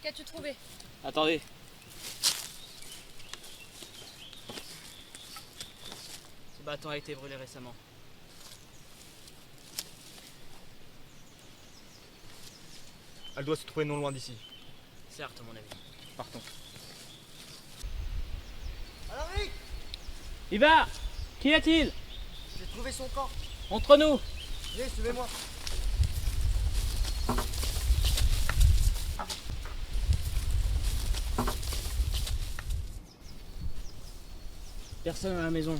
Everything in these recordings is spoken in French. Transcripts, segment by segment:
Qu'as-tu trouvé? Attendez. Ce bâton a été brûlé récemment. Elle doit se trouver non loin d'ici. Certes, mon ami. Partons. Alaric, Ivar! Qu'y a-t-il? j'ai trouvé son camp. Entre nous! Venez, suivez-moi. Personne à la maison.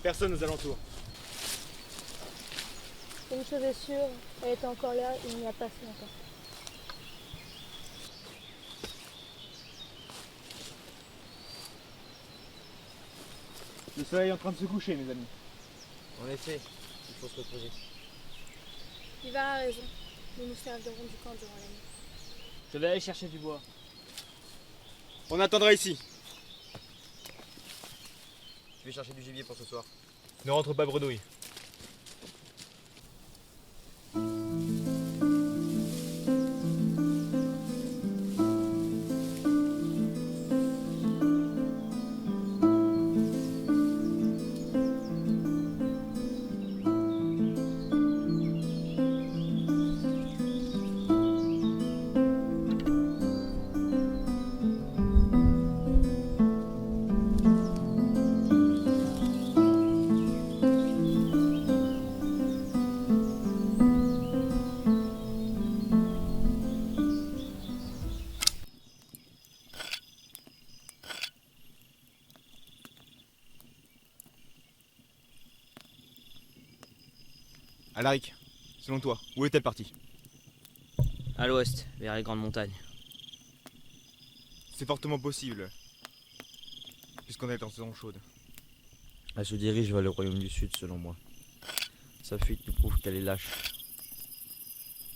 Personne aux alentours. Une chose est sûre, elle était encore là il n'y a pas si longtemps. Le soleil est en train de se coucher, mes amis. En effet, il faut se reposer. Ivar a raison. Nous nous servirons du camp durant la nuit. Je vais aller chercher du bois. On attendra ici. Je vais chercher du gibier pour ce soir. Ne rentre pas bredouille. Alaric, selon toi, où est-elle partie? À l'ouest, vers les grandes montagnes. C'est fortement possible, puisqu'on est en saison chaude. Elle se dirige vers le royaume du sud selon moi. Sa fuite nous prouve qu'elle est lâche.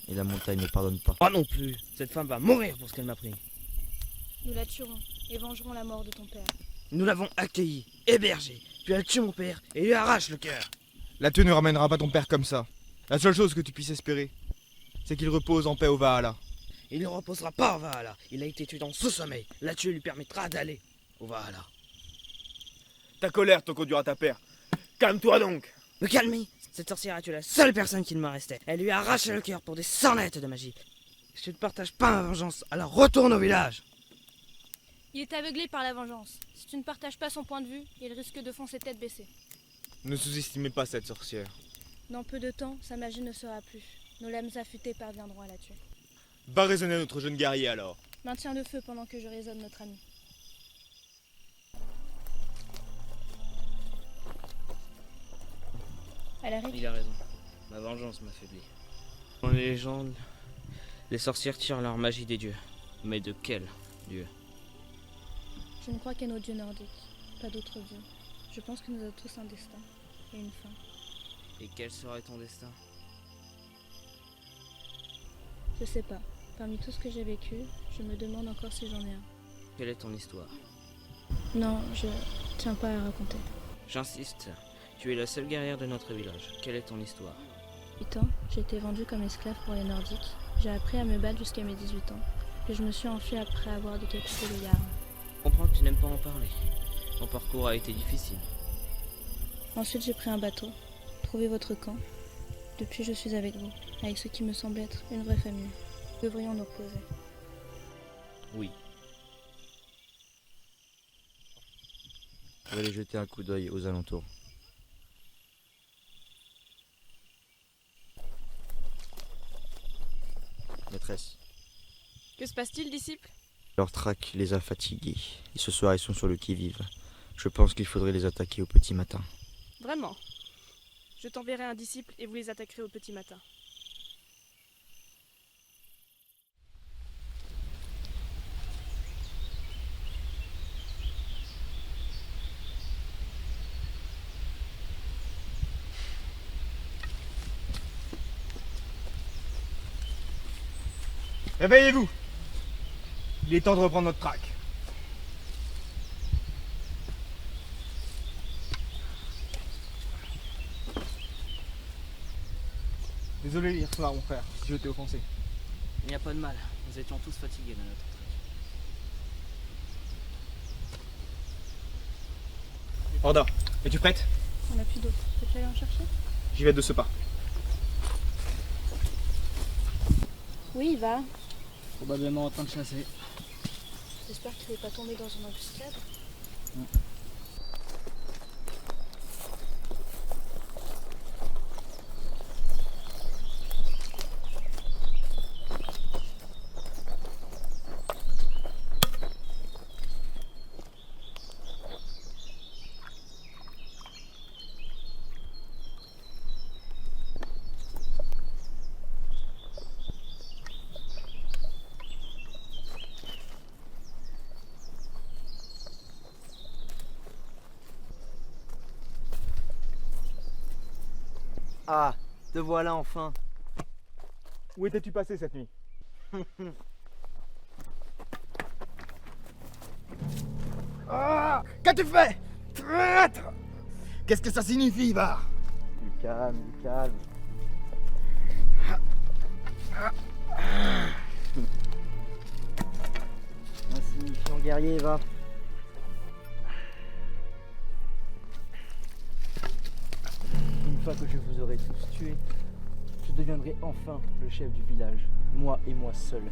Et la montagne ne pardonne pas. Moi non plus. Cette femme va mourir pour ce qu'elle m'a pris. Nous la tuerons et vengerons la mort de ton père. Nous l'avons accueillie, hébergée, puis elle tue mon père et lui arrache le cœur. La tueuse ne ramènera pas ton père comme ça. La seule chose que tu puisses espérer, c'est qu'il repose en paix au Valhalla. Il ne reposera pas au Valhalla. Il a été tué dans ce sommeil. La tuer lui permettra d'aller au Valhalla. Ta colère te conduira à ta père. Calme-toi donc. Me calmer. Cette sorcière a tué la seule personne qui me restait. Elle lui a arraché le cœur pour des sornettes de magie. Si tu ne partages pas ma vengeance, alors retourne au village. Il est aveuglé par la vengeance. Si tu ne partages pas son point de vue, il risque de foncer tête baissée. Ne sous-estimez pas cette sorcière. Dans peu de temps, sa magie ne sera plus. Nos lames affûtées parviendront à la tuer. Va raisonner notre jeune guerrier alors. Maintiens le feu pendant que je raisonne notre ami. Alaric, Il a raison. Ma vengeance m'affaiblit. Dans les légendes, les sorcières tirent leur magie des dieux. Mais de quel dieu? je ne crois qu'à nos dieux nordiques, pas d'autres dieux. Je pense que nous avons tous un destin et une fin. Et quel serait ton destin? Je sais pas. Parmi tout ce que j'ai vécu, je me demande encore si j'en ai un. Quelle est ton histoire? Non, je tiens pas à raconter. J'insiste. Tu es la seule guerrière de notre village. Quelle est ton histoire? 8 ans, j'ai été vendue comme esclave pour les Nordiques. J'ai appris à me battre jusqu'à mes 18 ans. Puis je me suis enfuie après avoir décapité le Jarl. Je comprends que tu n'aimes pas en parler. Ton parcours a été difficile. Ensuite, j'ai pris un bateau, trouvé votre camp. Depuis, je suis avec vous, avec ce qui me semble être une vraie famille. Nous devrions nous reposer. Oui. Je vais aller jeter un coup d'œil aux alentours. Maîtresse, Que se passe-t-il, disciple? leur traque les a fatigués. Et ce soir, ils sont sur le qui-vive. Je pense qu'il faudrait les attaquer au petit matin. Vraiment? Je t'enverrai un disciple et vous les attaquerez au petit matin. Réveillez-vous. Il est temps de reprendre notre traque. Désolé hier soir, mon frère, si je t'ai offensé. Il n'y a pas de mal. Nous étions tous fatigués de notre trek. Orda, es-tu prête? On n'a plus d'eau. Peux-tu aller en chercher? J'y vais de ce pas. Oui, va. Probablement en train de chasser. J'espère qu'il n'est pas tombé dans une embuscade. Ah, te voilà enfin. Où étais-tu passé cette nuit? Ah! Qu'as-tu fait? Traître! Qu'est-ce que ça signifie, Ivar? Du calme, du calme. Insignifiant guerrier, va. Une fois que je vous aurai tous tués, je deviendrai enfin le chef du village. Moi et moi seul.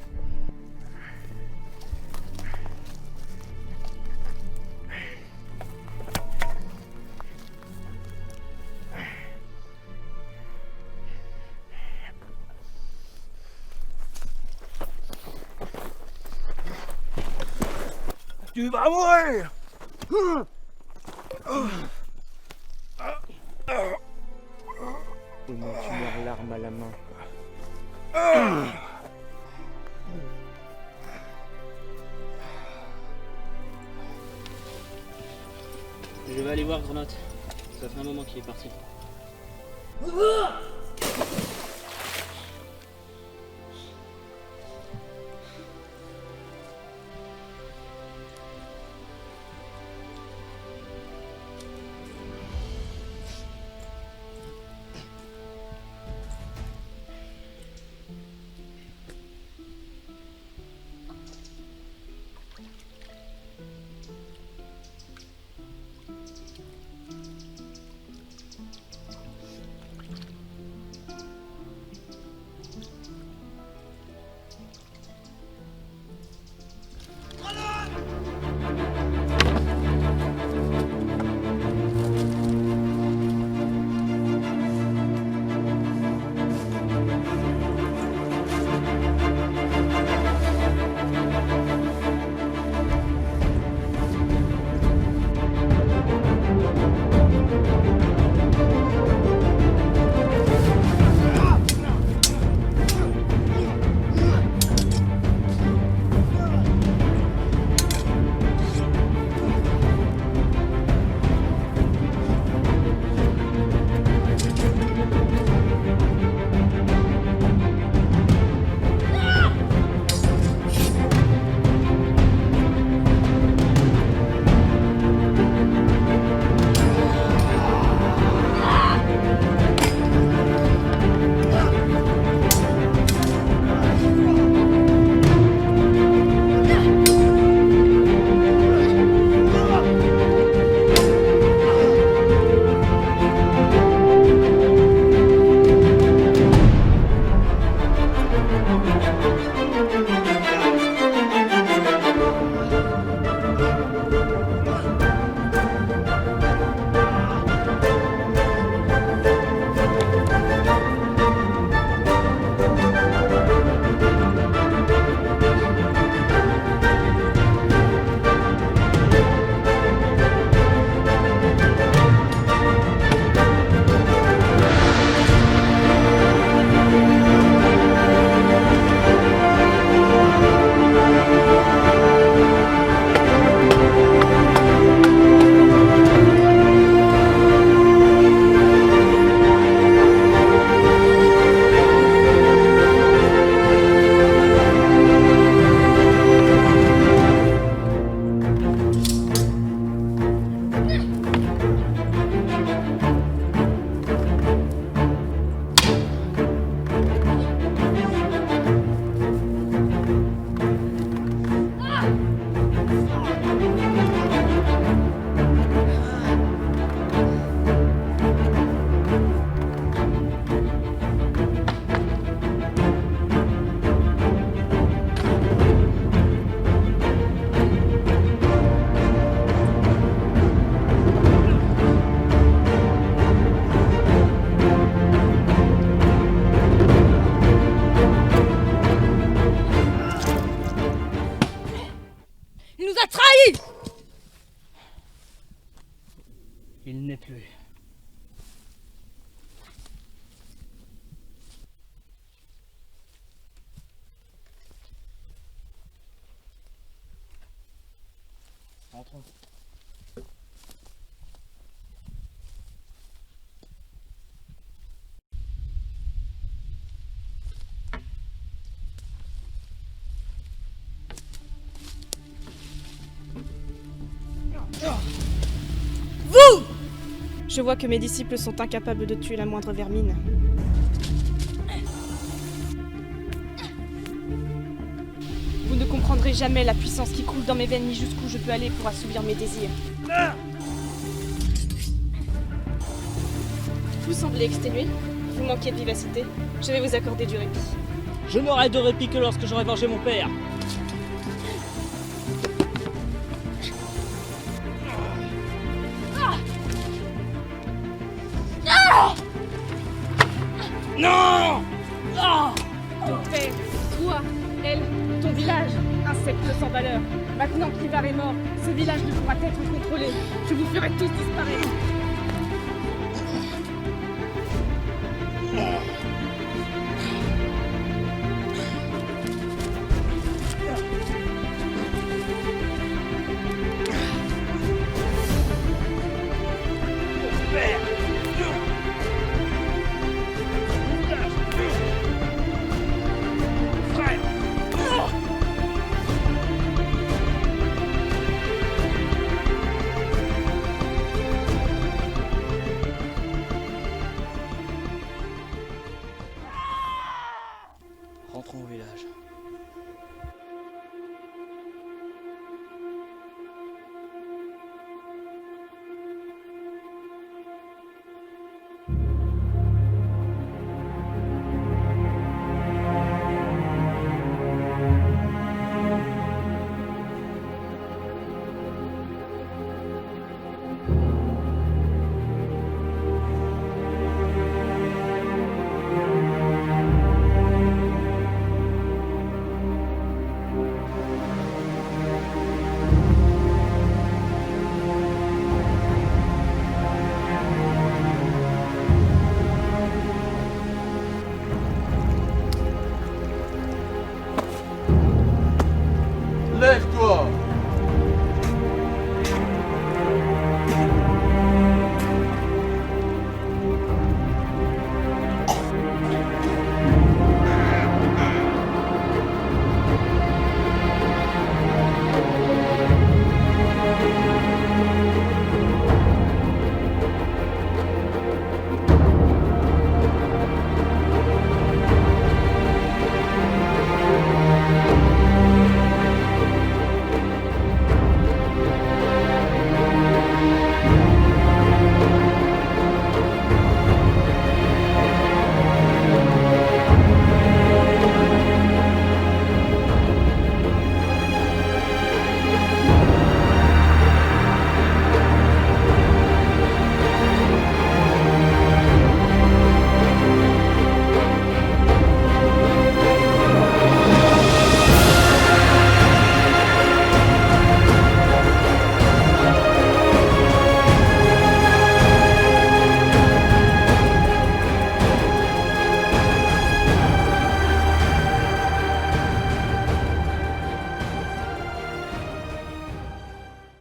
Tu vas mourir! Et mon tumeur l'arme à la main. Je vais aller voir Grenotte. Ça fait un moment qu'il est parti. Il n'est plus. Entrons. Je vois que mes disciples sont incapables de tuer la moindre vermine. Vous ne comprendrez jamais la puissance qui coule dans mes veines ni jusqu'où je peux aller pour assouvir mes désirs. Vous semblez exténué, vous manquez de vivacité. Je vais vous accorder du répit. Je n'aurai de répit que lorsque j'aurai vengé mon père. Non! Ton père, toi, elle, ton village, insecte sans valeur. Maintenant qu'Ivar est mort, ce village ne pourra être contrôlé. Je vous ferai tous disparaître.